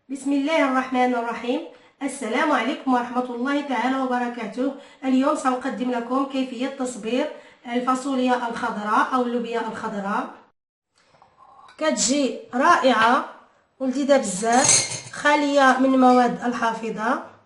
بسم الله الرحمن الرحيم. السلام عليكم ورحمة الله تعالى وبركاته. اليوم سأقدم لكم كيفية تصبير الفاصوليا الخضراء أو اللوبيا الخضراء. كتجي رائعة ولذيذة بزاف، خالية من المواد الحافظة.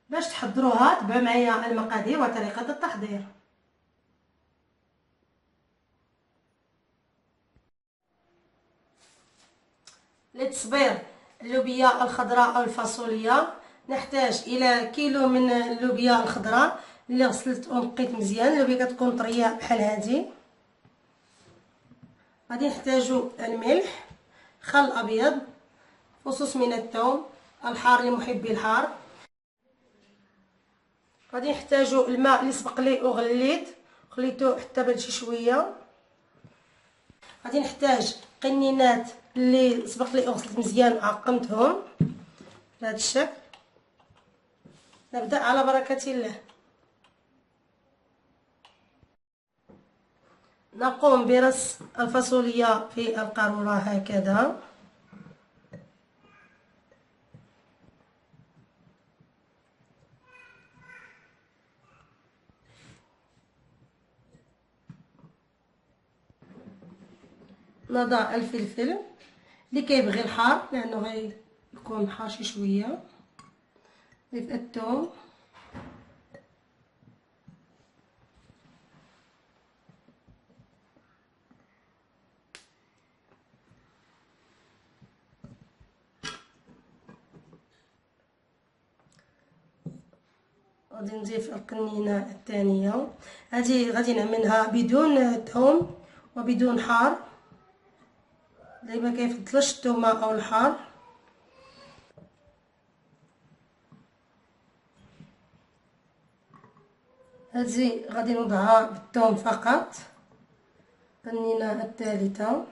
باش تحضروها تبعوا معايا المقادير وطريقة التحضير. لتصبير اللوبيا الخضراء أو الفاصوليا نحتاج إلى كيلو من اللوبيا الخضراء اللي غسلت ونقيت مزيان. اللوبيا كتكون طرية بحال هادي. غادي نحتاجو الملح، خل ابيض، فصوص من الثوم الحار لمحبي الحار. غادي نحتاجو الماء اللي سبق لي وغليت خليته حتى برد شي شويه. غادي نحتاج قنينات اللي سبق لي وغسلت مزيان عقمتهم بهذا الشكل. نبدا على بركه الله. نقوم برص الفاصوليا في القاروره هكذا. نضع الفلفل اللي كيبغي الحار لانه غيكون حار شي شويه. نضيف الثوم، غادي نضيف القنينه الثانيه. هذه غادي نعملها بدون ثوم وبدون حار، اللي ما كيفضلش الثومه او الحار. هذه غادي نوضعها بالثوم فقط. القنينه الثالثه،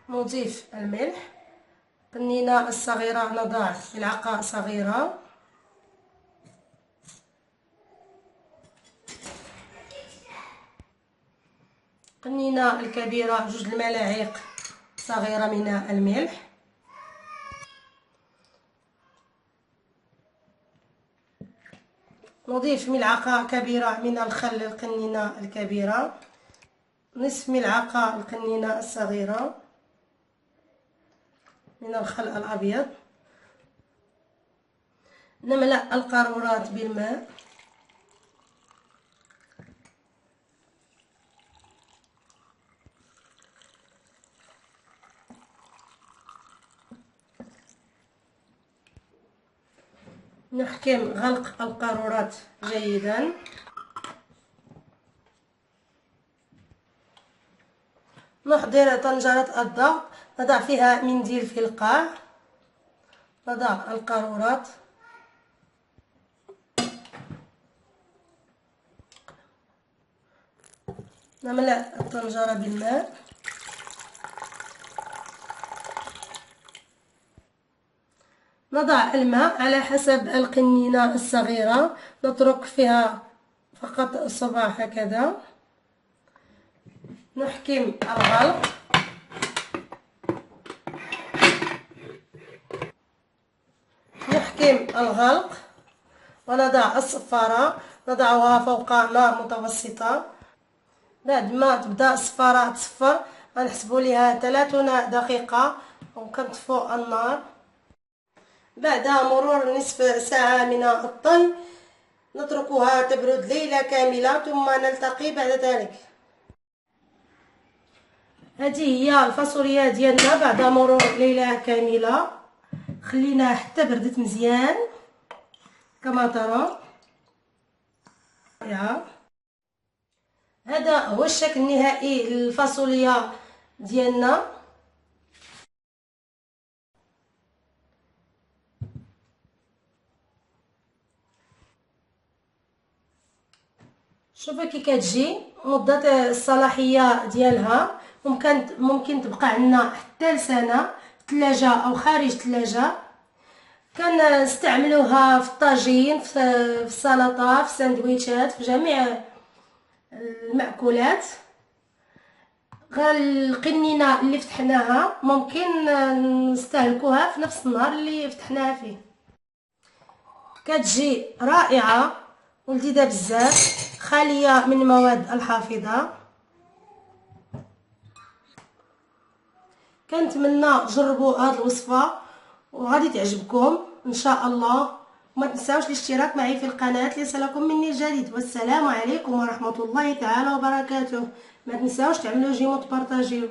نضيف الملح. القنينه الصغيره نضع ملعقه صغيره. القنينه الكبيره جوج الملاعق صغيره من الملح. نضيف ملعقه كبيره من الخل القنينه الكبيره، نصف ملعقه القنينه الصغيره من الخل الابيض. نملأ القارورات بالماء. نحكم غلق القارورات جيدا. نحضر طنجرة الضغط، نضع فيها منديل في القاع. نضع القارورات، نملأ الطنجرة بالماء. نضع الماء على حسب القنينة الصغيرة، نترك فيها فقط صباع هكذا. نحكم الغلق. نحكم الغلق ونضع الصفارة، نضعها فوق نار متوسطة. بعد ما تبدا الصفارة تصفر غنحسبوا ليها 30 دقيقة وكنطفئوا النار. بعد مرور نصف ساعة من الطهي نتركها تبرد ليلة كاملة ثم نلتقي بعد ذلك. هذه هي الفاصوليا ديالنا بعد مرور ليلة كاملة. خليناها حتى بردت مزيان كما ترى. هذا هو الشكل النهائي للفاصوليا ديالنا. شوفوا كي كتجي مدة الصلاحية ديالها ممكن تبقى عندنا حتى لسنة في الثلاجة او خارج الثلاجة. كنستعملوها في الطاجين، في السلطة، في الساندويتشات، في جميع المأكولات. غير القنينة اللي فتحناها ممكن نستهلكوها في نفس النهار اللي فتحناها فيه. كتجي رائعة ولذيذة بزاف، خالية من المواد الحافظة. كنتمنى تجربوا هذه الوصفة وغادي تعجبكم ان شاء الله. وما تنساوش الاشتراك معي في القناة ليصلكم مني الجديد. والسلام عليكم ورحمة الله تعالى وبركاته. ما تنساوش تعملوا جيم وتبارطاجيو.